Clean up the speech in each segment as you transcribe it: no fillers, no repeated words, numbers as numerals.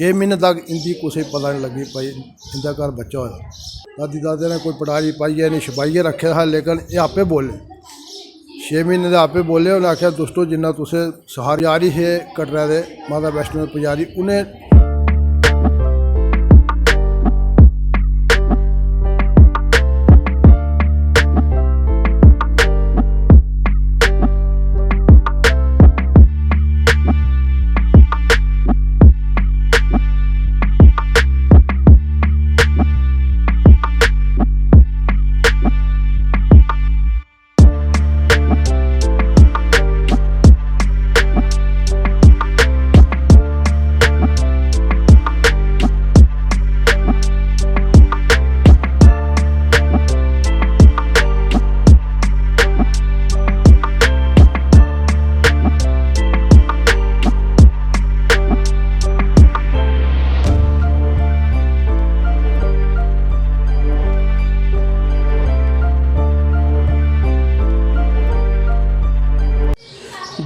6 महीने तक इनकी कुछ पता नहीं लगी भाई इनका घर बच्चा होया। दादी दादे ने कोई पटारी पाइए नहीं छपाइए रखे था, लेकिन ये आपे बोले 6 महीने दे आपे बोले। उन्हें आख्या दोस्तों जिन्ना तुसें सहारे आ रही है कटरा दे माता वैष्णो पुजारी उन्हें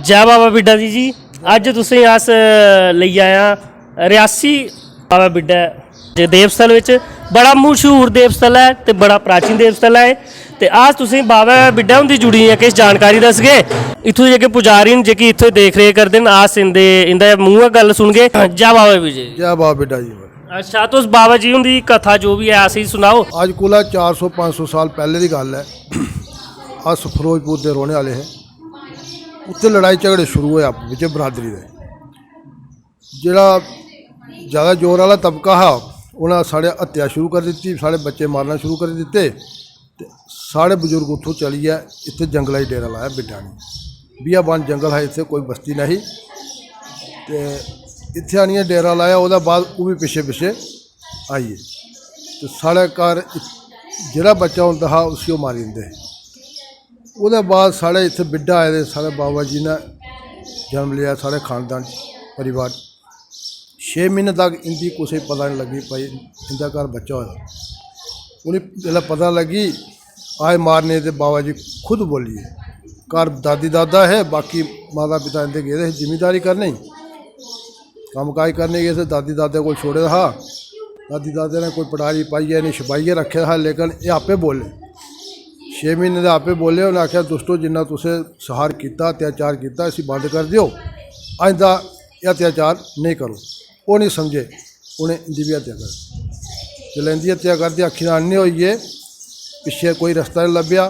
जय बाबा बिड्डा दी जी। अज तुसें अस लेई आया रियासी बाबा बिड्डा जे देवस्थल विच बड़ा मशहूर देवस्थल है ते बड़ा प्राचीन देवस्थल है। ते अस तुसें बाबा बिड्डा हुंदी जुड़ी दियां किश जानकारी दसगे। इत्थों जेह्के पुजारी न जेह्की इत्थों देख रेख करदे न अस इंदे मूंह गल्ल सुनगे। जय बाबा जी। जय बाबा बिड्डा जी। अच्छा तुस बाबा जी हुंदी कथा जो भी है असेंगी सुनाओ। अज कोला 400-500 साल पहले की गल है। अस फिरोजपुर के रौहने वाले हैं। उत्थे लड़ाई झगड़े शुरू होए आपस बिच बरादरी दे। जिहड़ा ज़्यादा जोर वाला तबका हा उन्हें साढ़े हत्या शुरू कर दी, साढ़े बच्चे मारना शुरू कर दिते। साढ़े बजुर्ग उत्थों चलिए इत्थे जंगल ही डेरा लाया बिड्डा ने। बियाबान जंगल है, इत्थे कोई बस्ती नहीं। तो इत्थे आनिए डेरा लाया। उसके बाद वो भी पिछे पिछे आइए। तो साढ़े घर जिहड़ा बच्चा होंदा हा उसी वो मारी दिंदे। उसके बाद साढ़े इत्थे बिड्डा आए थे, साढ़े बाबा जी ने जन्म लिया, साढ़े खानदान परिवार। 6 महीने तक इनकी कुछ पता नहीं लगी भाई इनका घर बच्चा होया। उन्हें जिसलै पता लगी आए मारने तो बाबा जी खुद बोलिए घर दादी दादा है, बाकी माता पिता इनके गए थे जिमीदारी करने, कमकाज करने गए थे। दादी दादे को छोड़े था। दादी दादे ने कोई पटारी पाइए नहीं छपाइए रखे था, लेकिन ये आपे बोले 6 महीने दे आपे बोले। उन्हें आख्या दोस्तों जिन्ना तुसें सहार किया अत्याचार किया इसी बंद कर दियो, आइंदा यह अत्याचार नहीं करो। वो नहीं समझे, उन्हें इंदी भी हत्या कर जिसलै इंदी हत्या कर दी अखी अन्ने होइए, पिछे कोई रस्ता नहीं लभ्या।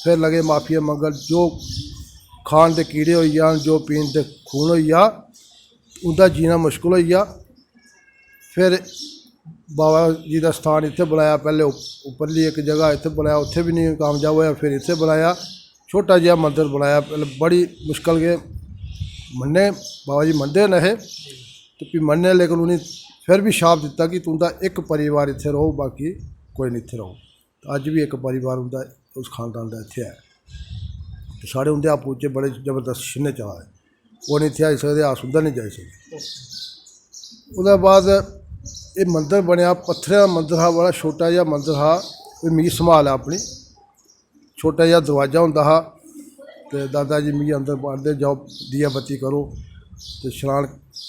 फिर लगे माफिया मंगल, जो खान के कीड़े हो जान, जो पीन के खून हो जा, उनका जीना मुश्किल हो गया। फिर बाबा जी का स्थान इत्थे बनाया। पहले उपरली एक जगह इत्थे बनाया, उत्थे भी नहीं कामयाब होया। फिर इत्थे बनाया छोटा जिहा मंदिर बनाया। पहले बड़ी मुश्किल के मन्ने बाबा जी मनते न है तो फिर मन्ने, लेकिन उन्हें फिर भी शाप दिता कि तुंदा एक परिवार इत्थे रहो, बाकी कोई नहीं इत्थे रहो। तो अज भी एक परिवार उनका उस खानदान का इत्थे है। तो साढ़े उनके आपू च बड़े जबरदस्त छिन्ने चाह है, वो नहीं इत्थे आई सकते, अस उधर नहीं जाई सकते। उसके बाद ये मंदिर बनया, पत्थर का मंदिर था, बड़ा छोटा जिहा मंदिर था। कोई मिगी संभाल है अपनी, छोटा जिहा दरवाजा होंदा हा। तो दादा जी मिगी अंदर बांधते जाओ दिया बत्ती करो। तो शनान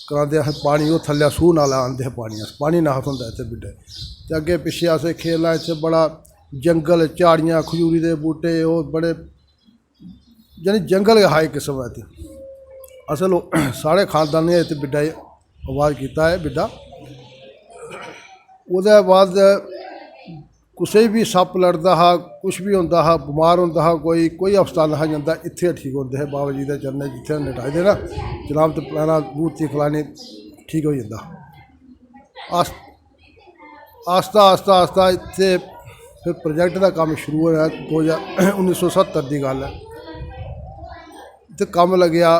कराते अस पानी वो थल्ले सूह नाला आंदे हे पानी ना थोंदा इत्थे बिड्डे। तो अगे पिछे अस खेलना, इत्थे बड़ा जंगल झाड़ियाँ खजूरी के बूटे, वो बड़े यानी जंगल गै हा एक किस्म इत्थे। अस लोग साढ़े खानदान ने इत्थे बिड्डा आवाज़ किया है बिड्डा। उसके बाद कुछ भी सप लड़ता हा, कुछ भी होंदा हा, बीमार होंदा हा, कोई अस्पताल हा जाता, इत्थे ठीक होंदे हे बाबा जी के चरणें जित्थे नटाए दे ना जनाब, तो पलाना बूती खलानी ठीक हो जाता। आस्ता आस्ता आस्ता इत्थे फिर प्रोजेक्ट का काम शुरू होया। 1970 की गल है। इत्थे कम लग्या,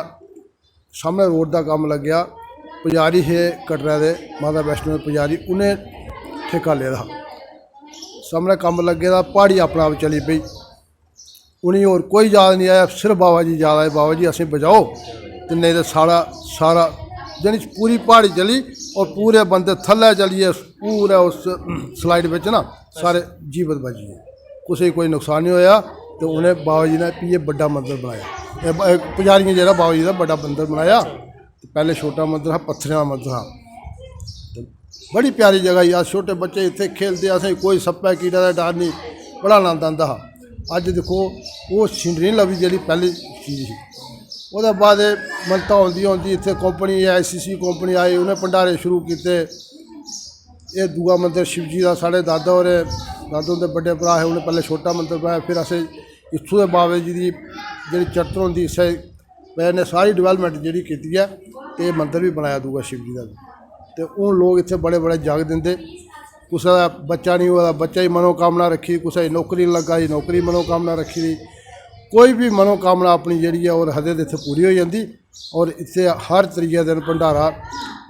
सामने रोड का काम लग्या। पुजारी है कटरा दे माता वैष्णो पुजारी, उन्हें ठेका ले था। सामने कम लगे दा, प्हाड़ी अपने आप चली पई। उन्हें होर कोई याद नहीं आया, सिर्फ बाबा जी याद आए, बाबा जी असें बचाओ। तो नहीं तो सारा यानी पूरी प्हाड़ी चली और पूरे बंदे थल्ले चलिए पूरे उस स्लाइड में ना सारे जीवत बची गए, कुछ कोई नुकसान नहीं होया। तो उन्हें बाबा जी ने भी बड़ा मंदिर बनाया। पुजारियों जो बाबा जी का बड़ा मंदिर बनाया। तो पहले छोटा मंदिर था, पत्थरें का मंदिर था। बड़ी प्यारी जगह ही। अस छोटे बच्चे इत्थे खेलते, असें कोई सप्पै कीड़े का डर नहीं, बड़ा आनंद आंदा हा। अज्ज देखो वो सीनरी नहीं लभदी जेह्ड़ी पैह्ली चीज़ ही। ओह्दे बाद मनता होंदी होंदी इत्थे कंपनी ICC कंपनी आई, उन्हें भंडारे शुरू किए। ये दूआ मंदिर शिवजी का साढ़े दादा होरें दादा उंदे बड्डे भरा है, उन्हें पैह्ले छोटा मंदिर बनाया, फिर असें इत्थूं दे बाबे जी दी जेह्ड़ी चरत होंदी इस्सै वजह ने सारी डिवेलपमेंट जेह्ड़ी कीती है ते मंदिर भी बनाया दूआ शिवजी का। ते हून लोग इत्थे बड़े बड़े जग दिंदे। कुसै दा बच्चा नहीं होआ दा, बच्चे दी मनोकामना रखी, कुसै दी नौकरी नहीं लग्गा दी, नौकरी मनोकामना रखी दी। कोई भी मनोकामना अपनी जेह्ड़ी है और हदे इत्थे पूरी हो जाती। और इत्थे हर त्रीए दिन भंडारा,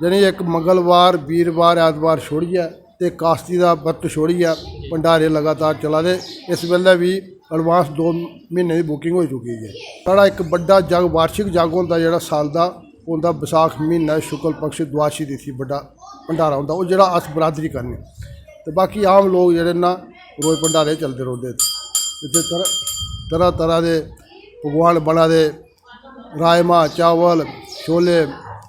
जानी एक मंगलवार वीरवार ऐतवार छोड़िए ते कास्ती का बर्त छोड़िए भंडारे लगातार चला दे। इस वेल्ले भी एडवांस 2 महीने की बुकिंग हो चुकी है। साढ़ा एक बड़ा जग वार्षिक जग होंदा जेह्ड़ा साल का होंदा, बसाख महीना शुक्ल पक्ष द्वादशी तिथि बड़ा भंडारा होंदा, वो जेह्ड़ा अस बरादरी करने। तो बाकी आम लोग जेह्ड़े ना रोज़ भंडारे चलते रौंह्दे। इत्थे तरह तरह के पकवान बना दे, राजमा चावल छोले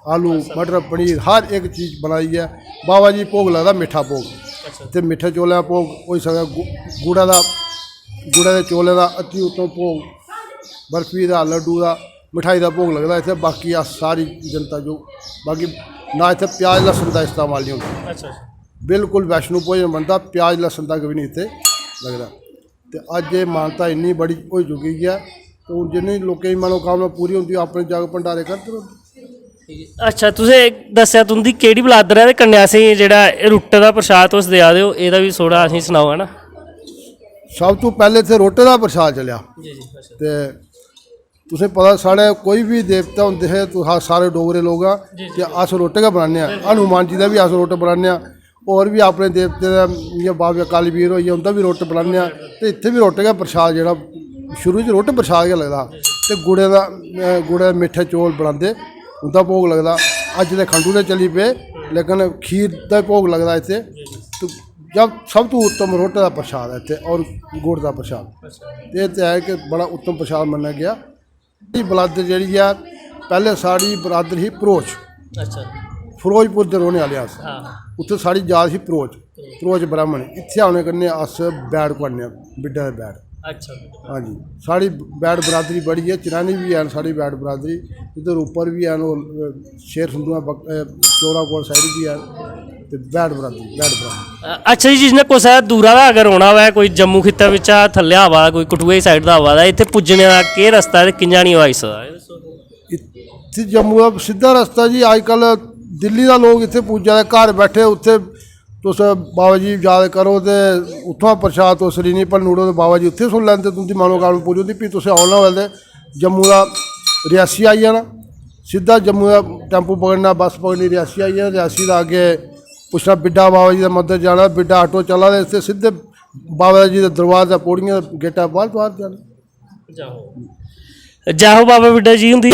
आलू मटर पनीर हर एक चीज़ बनाई है। बाबा जी भोग लगदा मिट्ठा भोग, ते मिट्ठे चौलें दा भोग होई सकदा, गुड़ा दे चौलें दा अति उत्तम भोग, बर्फी दा लड्डू दा मिठाई का भोग लगदा इत्थे। बाकी अस सारी जनता जो बाकी ना इत्थे प्याज लहसुन का इस्तेमाल नहीं होंदा। बिल्कुल वैष्णो भोजन बनता, प्याज लहसुन तक भी नहीं इत्थे लगदा। तो अज्ज ये मानता इन्नी बड़ी हो चुकी है, तो हूँ जिन्नी लोकें दी मनोकामना पूरी होंदी अपने जग भंडारे करदे रौंह्दे। अच्छा, तुसें दस्सेआ तुंदी केह्ड़ी बलादर है, ते कन्नै असेंगी जेह्ड़ा रुट्टे दा प्रशाद तुस देआ दे हो एह्दा भी थोड़ा असेंगी सनाओ, है ना। सब तो पहले इत्थे रोटे का प्रशाद चलिया। ते तुसें पता साढ़े कोई भी देवता होंदे हे, तो सारे डोगरे लोग आं ते अस रोटे गै बनाने आं। हनुमान जी दा भी अस रोटे बनाने आं, होर भी अपने देवते दा जियां बाबे अकाली वीर होई गे उंदा भी रोटे बनाने आं। ते इत्थे भी रोटे का प्रशाद जेह्ड़ा शुरू च रोटे प्रशाद गै लगदा। ते गुड़े दे मिट्ठे चौल बनांदे, उंदा भोग लगदा। अज्ज ते खंडू दे चली पे, लेकिन खीर दा भोग लगदा इत्थे। तो जब सब तो उत्तम रोटे का प्रशाद है इत्थे, और गुड़ का प्रशाद। ये तो है कि बड़ा उत्तम प्रशाद मन्नेआ गया। बलादर जी है पहले साड़ी बरादर ही भरोच, फिरोजपुर के रोने वाले अस। उत्थे साड़ी जात ही भरोच ब्राह्मण। इत्थे आने कन्नै अस बैड कुआने बिड्डा दे बैड। हाँ जी, साड़ी बैड बरादरी बड़ी है, चनैनी भी है साड़ी बैड बरादरी। इधर ऊपर भी है शेर संधुआ चौड़ा कोट साइड भी है, तो बैड बरादरी। अच्छा जी, जिसने कुसै दूरा दा अगर औना होऐ, कोई जम्मू खित्ते बिच्चा थल्ले आवा दा, कोई कठुए साइड दा आवा दा, इत्थे पुज्जने दा केह् रस्ता है ते कि'यां नहीं आई सकदा? इत्थे जम्मू का सीधा रस्ता जी। अजकल दिल्ली का लोग इत्थे पुज्जा दे घर बैठे। उत्थे तुस बाबा जी याद करो तो उत्थुआं प्रशाद तुस रीनी भन्नुड़ो तो बाबा जी उत्थे सुन लैंदे, तुंदी मनोकामना पूरी होंदी। फ्ही तुसें औना होऐ ते जम्मू का रियासी आई जाना, सीधा जम्मू का टैंपू पकड़ना, बस पकड़नी, रियासी आई जाना। रियासी का अगे पुछना बिड्डा बाबा जी का मंदिर जाना, बिड्डा आटो चला दे, इत्थे सीधे बाबा जी के दरबार दा पौड़ियां गेटा बाहर जाना। जय हो बाबा बिड्डा जी हुंदी।